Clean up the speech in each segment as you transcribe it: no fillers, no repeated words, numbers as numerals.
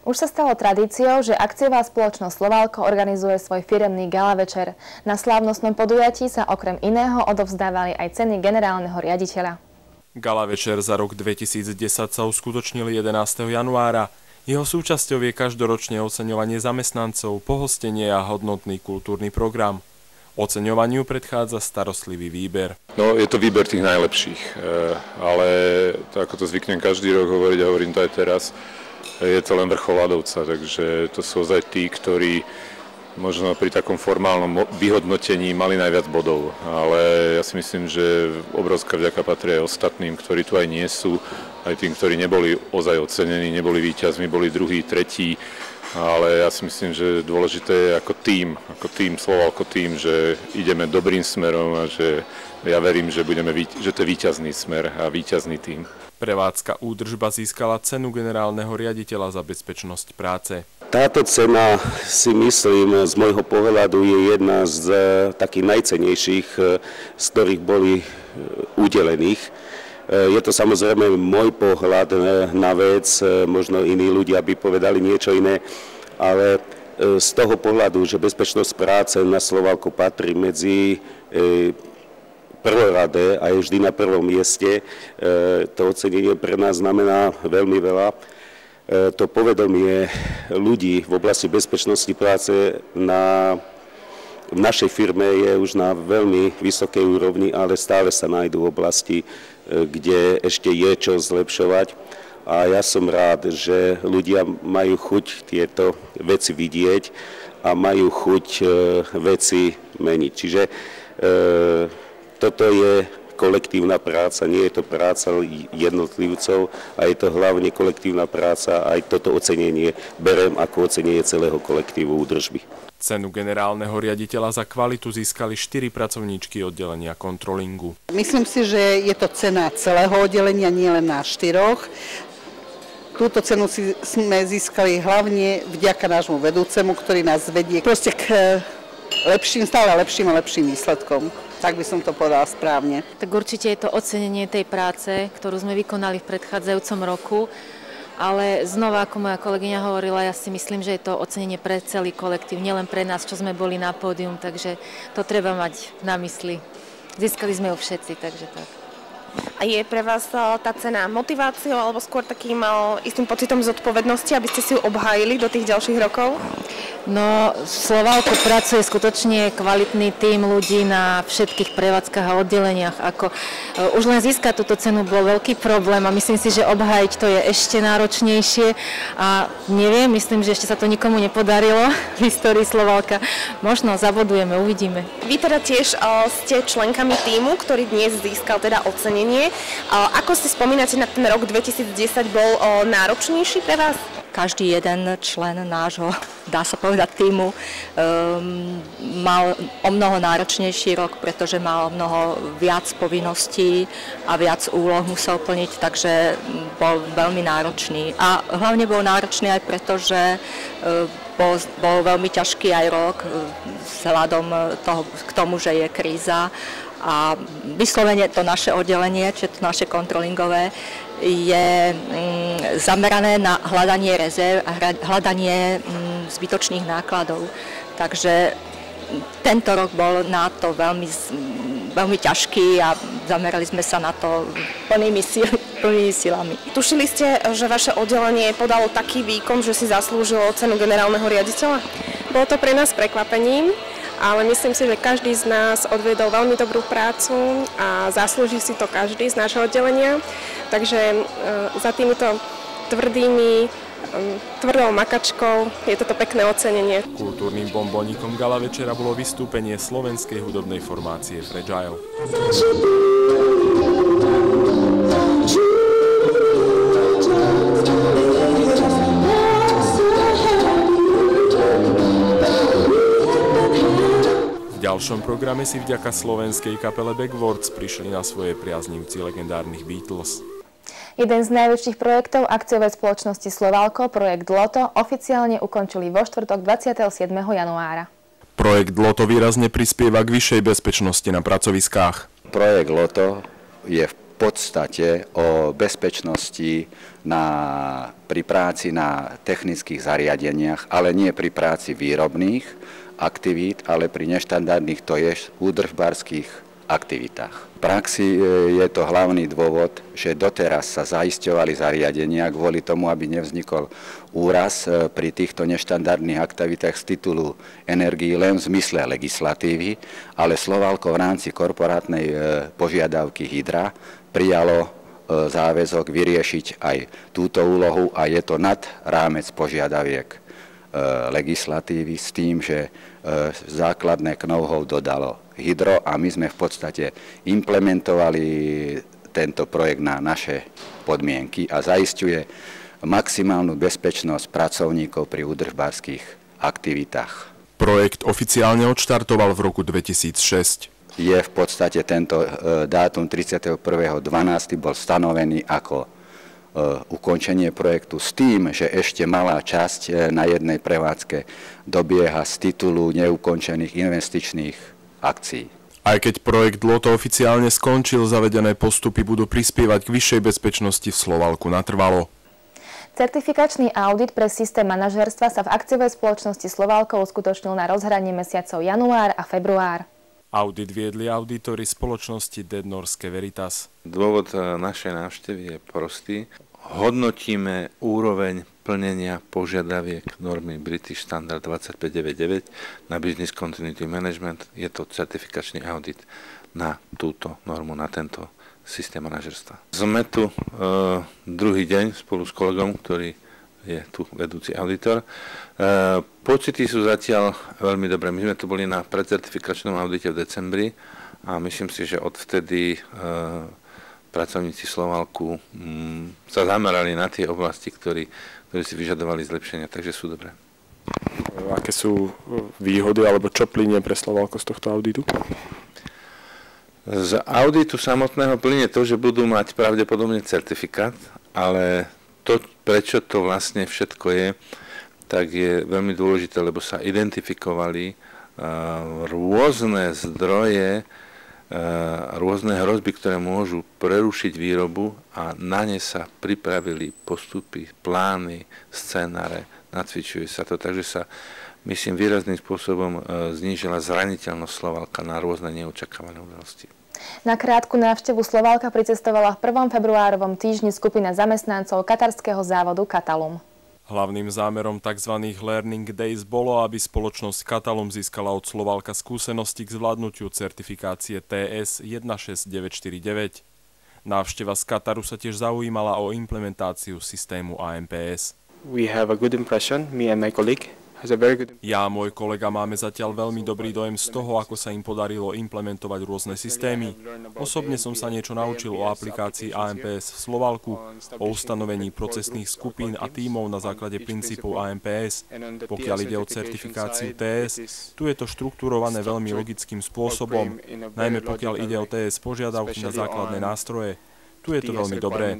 Už sa stalo tradíciou, že akciová spoločnosť Slovalko organizuje svoj firemný gala večer. Na slávnostnom podujatí sa okrem iného odovzdávali aj ceny generálneho riaditeľa. Gala večer za rok 2010 sa uskutočnil 11. januára. Jeho súčasťou je každoročne oceňovanie zamestnancov, pohostenie a hodnotný kultúrny program. Oceňovaniu predchádza starostlivý výber. No, je to výber tých najlepších, ale ako to zvyknem každý rok hovoriť a hovorím to aj teraz, je to len vrchol ľadovca, takže to sú ozaj tí, ktorí možno pri takom formálnom vyhodnotení mali najviac bodov, ale ja si myslím, že obrovská vďaka patrí aj ostatným, ktorí tu aj nie sú, aj tým, ktorí neboli ozaj ocenení, neboli víťazmi, boli druhý, tretí, ale ja si myslím, že dôležité je ako tým, Slovalko tým, že ideme dobrým smerom a že ja verím, že to je víťazný smer a víťazný tým. Prevádzka údržba získala cenu generálneho riaditeľa za bezpečnosť práce. Táto cena, si myslím, z môjho pohľadu je jedna z takých najcennejších, z ktorých boli udelených. Je to samozrejme môj pohľad na vec, možno iní ľudia by povedali niečo iné, ale z toho pohľadu, že bezpečnosť práce na Slovalko patrí medzi prvoradé a je vždy na prvom mieste, to ocenenie pre nás znamená veľmi veľa. To povedomie ľudí v oblasti bezpečnosti práce v našej firme je už na veľmi vysokej úrovni, ale stále sa nájdú oblasti, kde ešte je čo zlepšovať. A ja som rád, že ľudia majú chuť tieto veci vidieť a majú chuť veci meniť. Čiže toto je kolektívna práca, nie je to práca jednotlivcov a je to hlavne kolektívna práca. Aj toto ocenenie berem ako ocenenie celého kolektívu údržby. Cenu generálneho riaditeľa za kvalitu získali 4 pracovníčky oddelenia kontrolingu. Myslím si, že je to cena celého oddelenia, nie len na 4. Túto cenu sme získali hlavne vďaka nášmu vedúcemu, ktorý nás vedie proste k stále lepším a lepším výsledkom. Tak by som to povedala správne. Tak určite je to ocenenie tej práce, ktorú sme vykonali v predchádzajúcom roku, ale znova, ako moja kolegyňa hovorila, ja si myslím, že je to ocenenie pre celý kolektív, nielen pre nás, čo sme boli na pódium, takže to treba mať na mysli. Získali sme ju všetci, takže tak. A je pre vás tá cena motiváciou alebo skôr takým istým pocitom zodpovednosti, aby ste si ju obhájili do tých ďalších rokov? No, Slovalko pracuje skutočne kvalitný tím ľudí na všetkých prevádzkach a oddeleniach. Už len získať túto cenu bol veľký problém a myslím si, že obhájiť to je ešte náročnejšie. A neviem, myslím, že ešte sa to nikomu nepodarilo v histórii Slovalka. Možno zabodujeme, uvidíme. Vy teda tiež ste členkami tímu, ktorý dnes získal teda ocenenie. Ako si spomínate na ten rok 2010, bol náročnejší pre vás? Každý jeden člen nášho, dá sa povedať, tímu mal o mnoho náročnejší rok, pretože mal mnoho viac povinností a viac úloh musel plniť, takže bol veľmi náročný. A hlavne bol náročný aj preto, že bol veľmi ťažký aj rok vzhľadom k tomu, že je kríza. A vyslovene to naše oddelenie, čiže to naše kontrolingové, je zamerané na hľadanie rezerv a hľadanie zbytočných nákladov. Takže tento rok bol na to veľmi ťažký a zamerali sme sa na to plnými silami. Tušili ste, že vaše oddelenie podalo taký výkon, že si zaslúžilo cenu generálneho riaditeľa? Bolo to pre nás prekvapením, ale myslím si, že každý z nás odviedol veľmi dobrú prácu a zaslúži si to každý z nášho oddelenia. Takže za týmito tvrdou makačkou je toto pekné ocenenie. Kultúrnym bomboníkom gala večera bolo vystúpenie slovenskej hudobnej formácie Fragile. V ďalšom programe si vďaka slovenskej kapele Backwards prišli na svoje priaznivci legendárnych Beatles. Jeden z najväčších projektov akciovej spoločnosti Slovalko, projekt LOTO, oficiálne ukončili vo štvrtok 27. januára. Projekt LOTO výrazne prispieva k vyššej bezpečnosti na pracoviskách. Projekt LOTO je v podstate o bezpečnosti pri práci na technických zariadeniach, ale nie pri práci výrobných aktivít, ale pri neštandardných, to je údržbárskych aktivitách. V praxi je to hlavný dôvod, že doteraz sa zaisťovali zariadenia kvôli tomu, aby nevznikol úraz pri týchto neštandardných aktivitách z titulu energií len v zmysle legislatívy, ale Slovalko v rámci korporátnej požiadavky Hydra prijalo záväzok vyriešiť aj túto úlohu a je to nad rámec požiadaviek legislatívy s tým, že základné know-how dodalo Hydro a my sme v podstate implementovali tento projekt na naše podmienky a zaisťuje maximálnu bezpečnosť pracovníkov pri údržbárskych aktivitách. Projekt oficiálne odštartoval v roku 2006. Je v podstate tento dátum 31.12. bol stanovený ako ukončenie projektu s tým, že ešte malá časť na jednej prevádzke dobieha z titulu neukončených investičných akcií. Aj keď projekt LOTO oficiálne skončil, zavedené postupy budú prispievať k vyššej bezpečnosti v Slovalku natrvalo. Certifikačný audit pre systém manažérstva sa v akciovej spoločnosti Slovalko uskutočnil na rozhraní mesiacov január a február. Audit viedli auditori spoločnosti Det Norske Veritas. Dôvod našej návštevy je prostý. Hodnotíme úroveň plnenia požiadaviek normy British Standard 2599 na Business Continuity Management. Je to certifikačný audit na túto normu, na tento systém manažerstva. Sme tu druhý deň spolu s kolegom, ktorý je tu vedúci auditor. Pocity sú zatiaľ veľmi dobré. My sme tu boli na predcertifikačnom audite v decembri a myslím si, že odvtedy pracovníci Slovalku sa zamerali na tie oblasti, ktorí si vyžadovali zlepšenia, takže sú dobré. Aké sú výhody alebo čo plynie pre Slovalko z tohto auditu? Z auditu samotného plynie to, že budú mať pravdepodobne certifikát, ale to, prečo to vlastne všetko je, tak je veľmi dôležité, lebo sa identifikovali rôzne zdroje, rôzne hrozby, ktoré môžu prerušiť výrobu a na ne sa pripravili postupy, plány, scenáre, nacvičuje sa to, takže sa, myslím, výrazným spôsobom znížila zraniteľnosť Slovalka na rôzne neočakávané udalosti. Na krátku návštevu Slovalka pricestovala v 1. februárovom týždni skupina zamestnancov katarského závodu Catalum. Hlavným zámerom tzv. Learning Days bolo, aby spoločnosť Catalum získala od Slovalka skúsenosti k zvládnutiu certifikácie TS 16949. Návšteva z Kataru sa tiež zaujímala o implementáciu systému AMPS. We have a good impression, me and my colleague. Ja a môj kolega máme zatiaľ veľmi dobrý dojem z toho, ako sa im podarilo implementovať rôzne systémy. Osobne som sa niečo naučil o aplikácii AMPS v Slovalku, o ustanovení procesných skupín a tímov na základe princípov AMPS. Pokiaľ ide o certifikáciu TS, tu je to štruktúrované veľmi logickým spôsobom, najmä pokiaľ ide o TS požiadavky na základné nástroje. Tu je to veľmi dobré.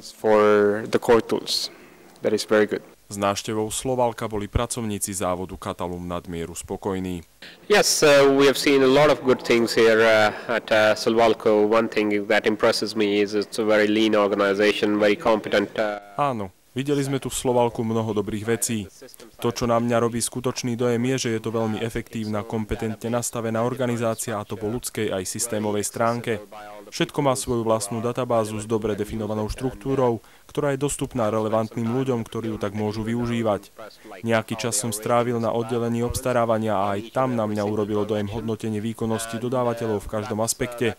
S návštevou Slovalka boli pracovníci závodu Catalum nadmieru spokojní. Yes, we have seen a lot of good things here at Slovalco. One thing that impresses me is it's a very lean organization, very competent. Áno, videli sme tu v Slovalku mnoho dobrých vecí. To, čo na mňa robí skutočný dojem, je, že je to veľmi efektívna, kompetentne nastavená organizácia, a to po ľudskej aj systémovej stránke. Všetko má svoju vlastnú databázu s dobre definovanou štruktúrou, ktorá je dostupná relevantným ľuďom, ktorí ju tak môžu využívať. Nejaký čas som strávil na oddelení obstarávania a aj tam na mňa urobilo dojem hodnotenie výkonnosti dodávateľov v každom aspekte.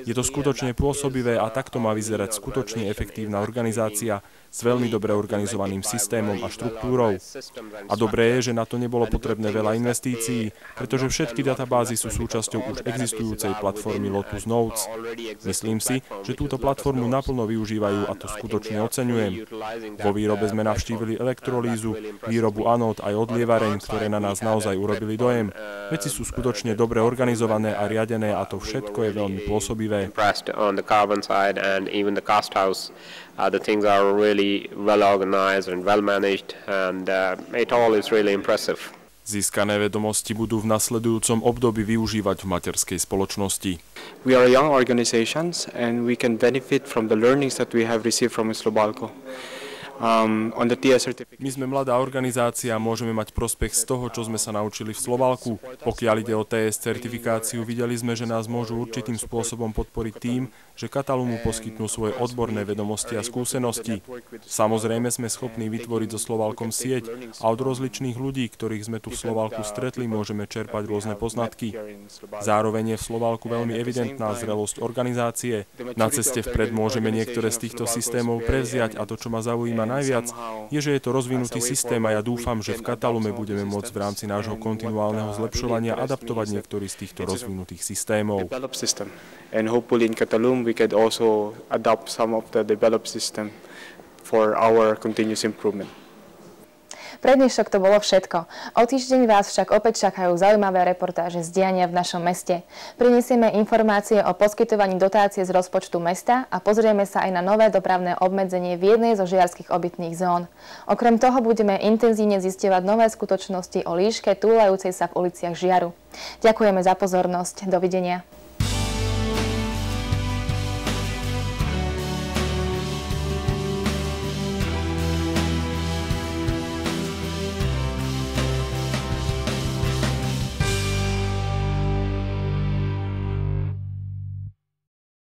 Je to skutočne pôsobivé a takto má vyzerať skutočne efektívna organizácia s veľmi dobre organizovaným systémom a štruktúrou. A dobré je, že na to nebolo potrebné veľa investícií, pretože všetky databázy sú súčasťou už existujúcej platformy Lotus Notes. Myslím si, že túto platformu naplno využívajú a to skutočne oceňujem. Vo výrobe sme navštívili elektrolízu, výrobu anód aj odlievareň, ktoré na nás naozaj urobili dojem. Veci sú skutočne dobre organizované a riadené a to všetko je veľmi pôsobivé. The things are really well organized and well managed, and it all is really impressive. Získané vedomosti budú v nasledujúcom období využívať v materskej spoločnosti. we are young organizations and we can benefit from the learnings that we have received from Slovalco. My sme mladá organizácia a môžeme mať prospech z toho, čo sme sa naučili v Slovalku. Pokiaľ ide o TS certifikáciu, videli sme, že nás môžu určitým spôsobom podporiť tým, že Katalumu poskytnú svoje odborné vedomosti a skúsenosti. Samozrejme sme schopní vytvoriť so Slovalkom sieť a od rozličných ľudí, ktorých sme tu v Slovalku stretli, môžeme čerpať rôzne poznatky. Zároveň je v Slovalku veľmi evidentná zrelosť organizácie. Na ceste vpred môžeme niektoré z týchto systémov prevziať a to, čo ma zaujíma najviac, je, že je to rozvinutý systém a ja dúfam, že v Katalume budeme môcť v rámci nášho kontinuálneho zlepšovania adaptovať niektorý z týchto rozvinutých systémov. And hopefully in Catalum we could also adopt some of the developed system for our continuous improvement. Pre dnešok to bolo všetko. O týždeň vás však opäť čakajú zaujímavé reportáže z diania v našom meste. Prinesieme informácie o poskytovaní dotácie z rozpočtu mesta a pozrieme sa aj na nové dopravné obmedzenie v jednej zo žiarskych obytných zón. Okrem toho budeme intenzívne zisťovať nové skutočnosti o líške túlajúcej sa v uliciach Žiaru. Ďakujeme za pozornosť. Dovidenia.